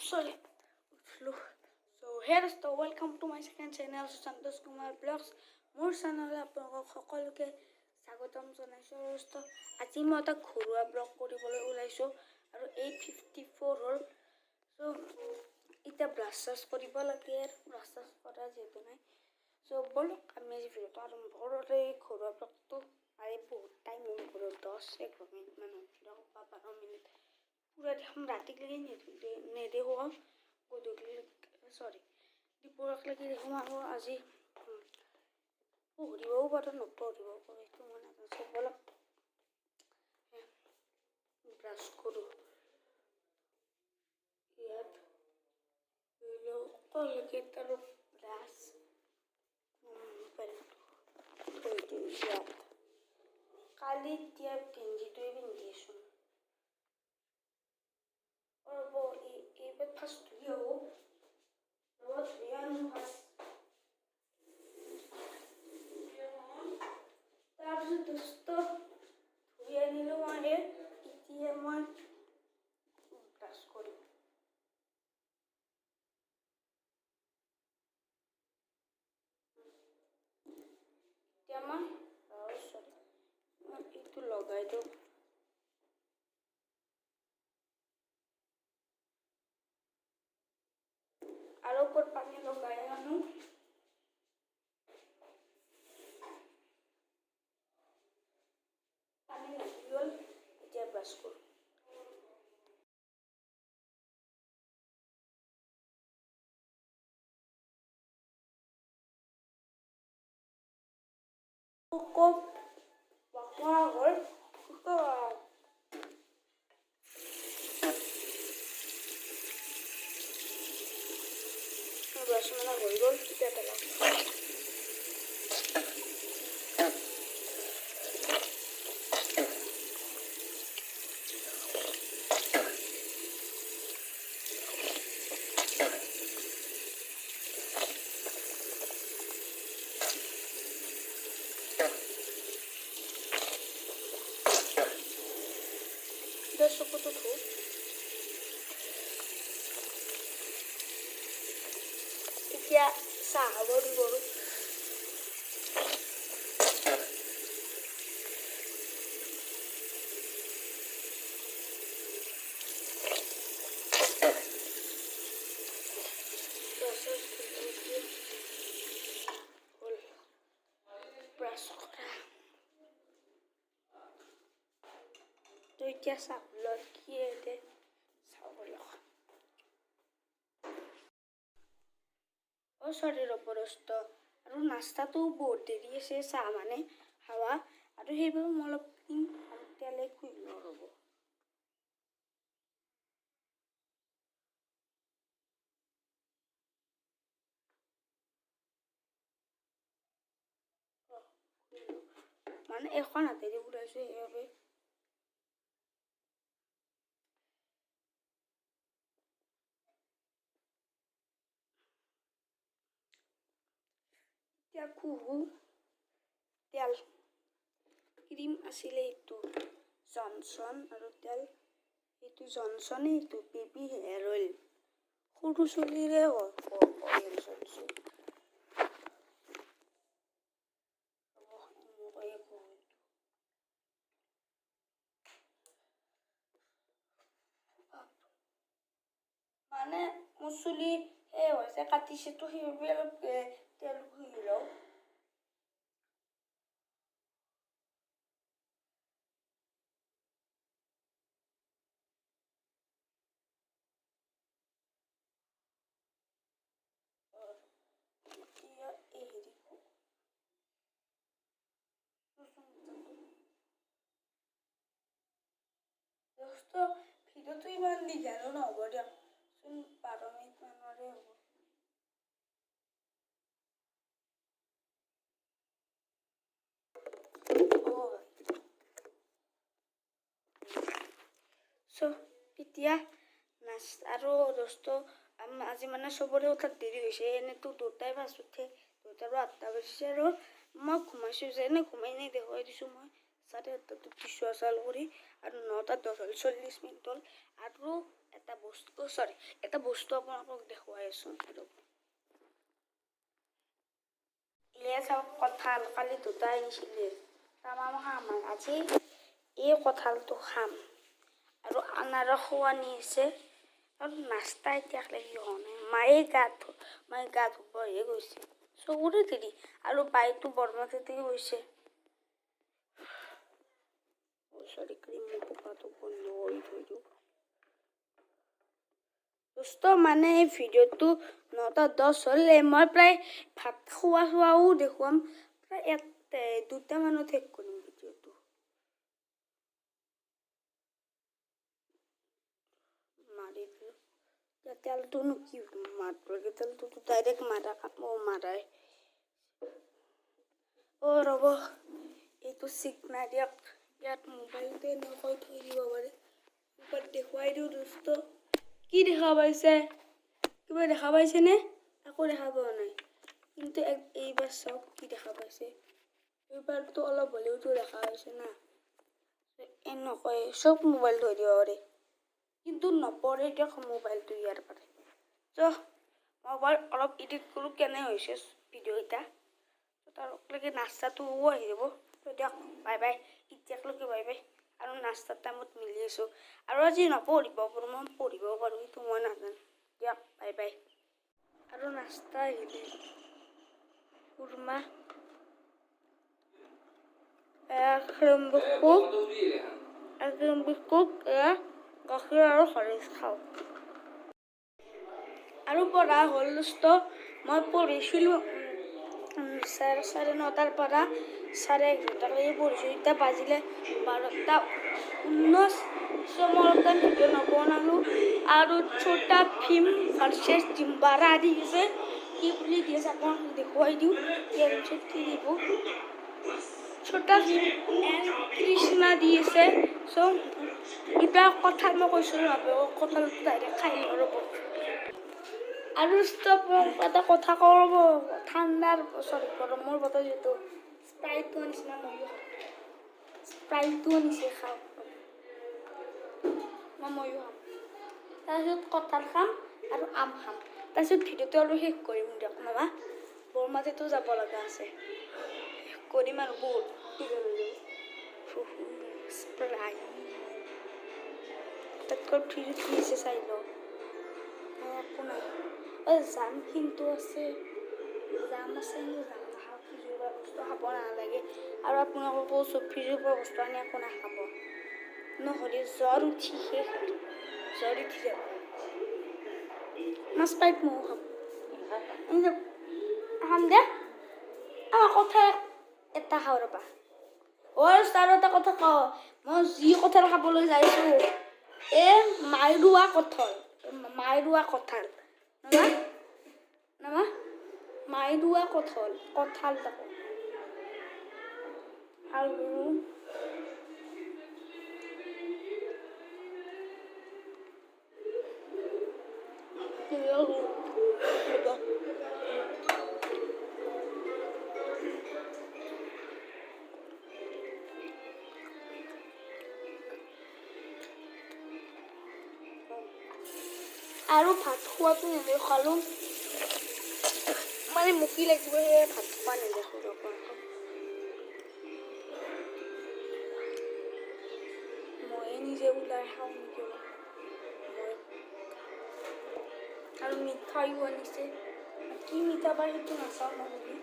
Sorry. So here is the welcome to my second channel, Santosh Kumar Vlogs. মোৰ চেনেললৈ আপোনালোকক সকলোকে স্বাগতম জনাইছোঁ। আজি মই এটা ঘৰুৱা ব্লগ কৰিবলৈ ওলাইছোঁ আৰু 8:54 হ'ল। চ' এতিয়া ব্ৰাছ চাছ কৰিব লাগে আৰু ব্ৰাছ চাছ কৰা যিহেতু নাই। চ' ব'লক আমি আজি ভিডিঅ'টো আৰম্ভ কৰোঁ। এই ঘৰুৱা ব্লগটো আজি বহুত টাইম হ'ল, 10-11 মিনিটমান হ'ল, 12 মিনিট পুৰা দেখোন ৰাতিলৈকে নেদেখোঁ, গধূলি দুপৰলৈকে দেখোঁ আৰু আজি পঢ়িবও পাৰোঁ নপঢ়িবও পাৰোঁ, সেইটো মই নাজানো। ব'লক ব্ৰাছ কৰোঁ। ইয়াত কলগেট আৰু ব্ৰাছ থৈ দিওঁ ইয়াত। কালি এতিয়া গেঞ্জিটোৱে পিন্ধি আছোঁ। এইবাৰ ফাৰ্ষ্ট ধুই আহোঁ। তাৰপিছত ধুই আনিলোঁ মই। এতিয়া মই ব্ৰাছ কৰিম। এতিয়া মই এইটো লগাই দিওঁ। আৰু ওপৰত পানী লগাই আনো। পানী লাগি গ'ল, এতিয়া ব্ৰাছ কৰোঁ। ব্ৰাছ মানে হৈ গ'ল, এতিয়া পেলাম। চকুটো ধুওঁ। এতিয়া চাহ খাব দিব। ব্ৰাছ কৰা তো এতিয়া চাবলৈ কি এতিয়া চাবলৈ চৰি ৰ'ব আৰু নাস্তাটো বহুত দেৰি আছে, চাহ মানে খাৱা, আৰু সেইবাবে মই অলপ তেলে খুই লওঁ ৰ'ব। মানে এখন হাতেদি উৰাইছোঁ সেইবাবে। এতিয়া ঘঁহো। তেল ক্ৰীম আছিলে এইটো জনচন, আৰু তেল এইটো জনচনে, এইটো বেবী হেয়াৰ অইল, সৰু চুলিৰে অইল চলিছোঁ। মানে মোৰ চুলি হৈছে কাটিছেতো, সেইবাবে অলপ তেল ঘঁহি লওঁ। এতিয়া এই ভিডিঅ'টো ইমান দীঘলো নহ'ব দিয়কচোন, 12 মিনিট মানৰে হ'ব। চ' এতিয়া আৰু আজি মানে চবৰে উঠাত দেৰি হৈছে। এনেতো 2টাই বাজ উঠে, 2টাৰ পৰা 8টা বাজিছে, আৰু মই ঘুমাইছোঁ যে ঘুমাই দেখুৱাই দিছোঁ মই 8:30 পিছুৱা চাল কৰি আৰু 9:10 হ'ল 40 মিনিট হ'ল আৰু এটা বস্তু আপোনালোকক দেখুৱাই আছোঁ এয়া চাওক কঁঠাল কালি দুটা আহিছিলে তামাম খাম আজি এই কঁঠালটো খাম আৰু আনাৰসো আনি আছে আৰু নাস্তা এতিয়ালৈকে হোৱা নাই মায়ে গা ধুবহে গৈছে চকুৰে দেৰি আৰু বাইটো বৰমাতে গৈছে মানে এই ভিডিঅ'টো 9:10 হ'লে মই প্ৰায় ভাত খোৱাও দেখুৱাম প্ৰায় 2টা মানত শেষ কৰিম ভিডিঅ'টো মাৰি দিলোঁ তেলটোনো কি মাৰিব লাগে তেলটোতো ডাইৰেক্ট মাৰাই ৰ'ব এইটো চিগনাল ইয়াত মোবাইলটো এনেকৈ থৈ দিব পাৰে ওপৰত দেখুৱাই দিওঁ দোস্ত কি দেখা পাইছে কিবা দেখা পাইছেনে একো দেখা পোৱা নাই কিন্তু এইবাৰ চাওক কি দেখা পাইছে এইবাৰতো অলপ হ'লেওতো দেখা পাইছে না এনেকৈ চব মোবাইল থৈ দিব পাৰে কিন্তু নপৰে এতিয়া মোবাইলটো ইয়াৰ পাৰে মই অলপ এডিট কৰোঁ কেনে হৈছে ভিডিঅ'কেইটা তাৰলৈকে নাস্তাটোও আহি যাব দিয়ক বাই বাই এতিয়ালৈকে বাই বাই আৰু নাস্তাৰ টাইমত মিলি আছোঁ আৰু আজি নপঢ়িব পাৰোঁ মই পঢ়িব পাৰোঁ সেইটো মই নাজানো দিয়ক বাই বাই আৰু নাস্তা আহিলে কুৰমা বিস্কুট গাখীৰ আৰু হৰলিক্স খাওঁ আৰু পঢ়া হ'ল দোস্ত মই পঢ়িছিলোঁ 9:30 পৰা 11:30লৈকে পঢ়িছোঁ এতিয়া বাজিলে 12:19 মই অলপমান ভিডিঅ' নবনালোঁ আৰু ছোটা ভীম ভাৰ্চেছ জিম্বাৰা দি আছে কি বুলি দি আছে আপোনাক দেখুৱাই দিওঁ ইয়াৰ পিছত কি দিব ছোটা ভীম এণ্ড কৃষ্ণা দি আছে এতিয়া কঁঠাল মই কৈছিলোঁ কঁঠালটো ডাইৰেক্ট খাই ৰ'ব আৰু এটা কথা কওঁ ৰ'ব ঠাণ্ডাৰ গৰমৰ বতৰ যিহেতু স্প্ৰাইটটো নিচিনা স্প্ৰাইটটো নিচে খাওঁ ময়ো খাম তাৰপিছত কঁঠাল খাম আৰু আম খাম তাৰপিছত ভিডিঅ'টো আৰু শেষ কৰিম দিয়ক মামা বৰমাতেতো যাব লগা আছে শেষ কৰিম আৰু বহুত স্প্ৰাইট তাতকৈ ফ্ৰিজত কি আছে চাই লওঁ একো নাই জাম কিন্তু আছে জাম আছে জাম নাখাওঁ ফ্ৰিজৰ পৰা বস্তু খাব নালাগে আৰু আপোনালোকক কৈছোঁ ফ্ৰিজৰ পৰা বস্তু আনি একো নাখাব নহ'লে জ্বৰ উঠি যাব মাছ পাইপ ময়ো খাম দে কথা এটা খাওঁ ৰ'বা আৰু এটা কথা কওঁ মই যি কঁঠাল খাবলৈ যাইছোঁ মাই ৰোৱা কঁঠাল মাই ৰোৱা কঁঠাল তাকো আৰু ভাত খোৱাটো নেদেখালোঁ মানে মুখি লাগিব সেয়ে ভাত খোৱা নেদেখালোঁ ময়ে নিজে ওলাই খাওঁ নেকি আৰু মিঠাইও আনিছে কি মিঠা পায় সেইটো নাচাওঁ নহ'লে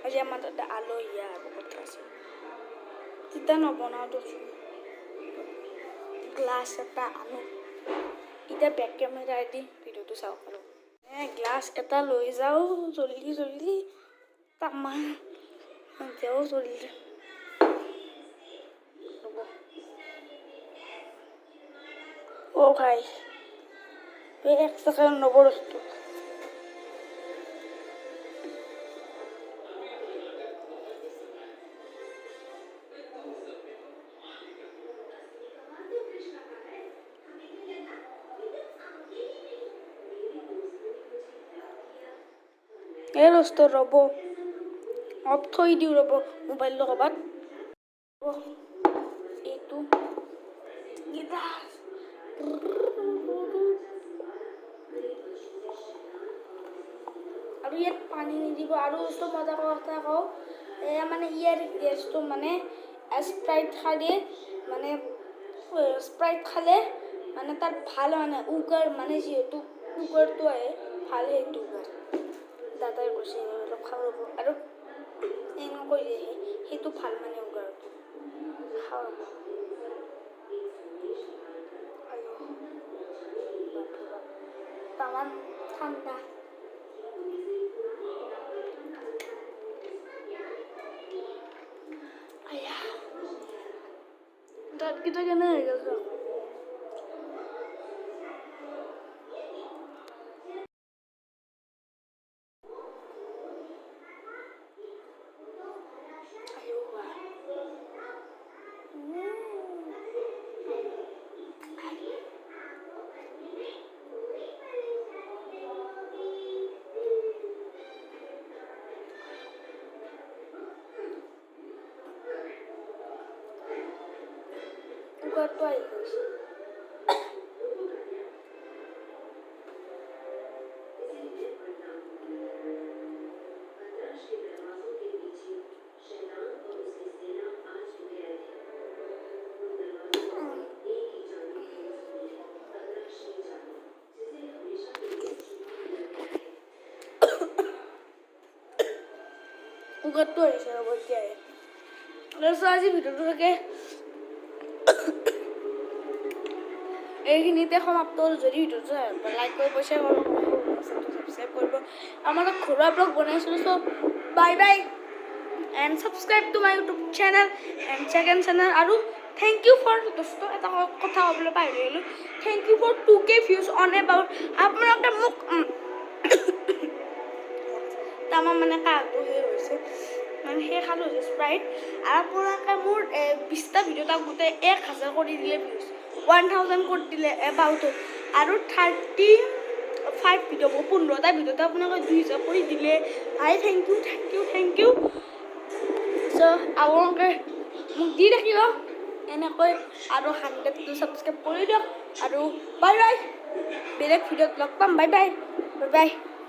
আজি আমাৰ তাতে আলহী আৰু কথা আছে তেতিয়া নবনাওঁ দেচোন গ্লাছ এটা আনো এতিয়া বেক কেমেৰা দি ভিডিঅ'টো চাওক আৰু গ্লাছ এটা লৈ যাওঁ জল্দি তামান যাওঁ জল্দি ভাই 1 সেকেন্ড নবর একটু দোস্ত রব অফ থৈ দিওঁ ৰ'ব মোবাইলটো ক'ৰবাত এইটো গীতা আৰু ইয়াত পানী নিদিব আৰু বস্তু মজা কথা কওঁ এয়া মানে ইয়াৰ গেছটো মানে স্প্ৰাইট খালে মানে স্প্ৰাইট খালে মানে তাত ভাল মানে উগাৰ মানে যিহেতু উগাৰটো আহে ভাল সেইটো উগাৰ দাদাই কৈছে অলপ খাব ৰ'ব আৰু এনেকৈ যে সেইটো ভাল মানে উগাৰটো খাওঁ তামান ঠাণ্ডা আয়া দাঁতকেইটা কেনে হৈ গ'ল উগাৰটো আহি গৈছে উগাৰটো আহিছে ৰ'ব এতিয়াই তাৰপিছত আজি ভিডিঅ'টোকে এইখিনিতে সমাপ্ত হ'ল যদি ভিডিঅ'টো লাইক কৰিব শ্বেয়াৰ কৰিব ছাবস্ক্ৰাইব কৰিব আমাৰ ঘৰুৱা ব্লগ বনাইছিলোঁ so' bye bye and subscribe to my YouTube channel and second channel আৰু থেংক ইউ ফৰ দোস্ত এটা কথা ক'বলৈ পাহৰি গ'লোঁ thank you for 2K views on about আপোনালোকে মোক আমাৰ মানে কাহটো সেই হৈছে মানে সেই খালোঁ যে স্প্ৰাইট আৰু আপোনালোকে মোৰ 20টা ভিডিঅ' তাক গোটেই 1000 কৰি দিলে ভিউজ 1000 কৰি দিলে এবাউটত আৰু 35 ভিডিঅ' 15টা ভিডিঅ'ত আপোনালোকে 2000 কৰি দিলে ভাই থেংক ইউ চ' আপোনালোকে মোক দি থাকিব এনেকৈ আৰু 100টো ছাবস্ক্ৰাইব কৰি দিয়ক আৰু বাই বাই বেলেগ ভিডিঅ'ত লগ পাম বাই বাই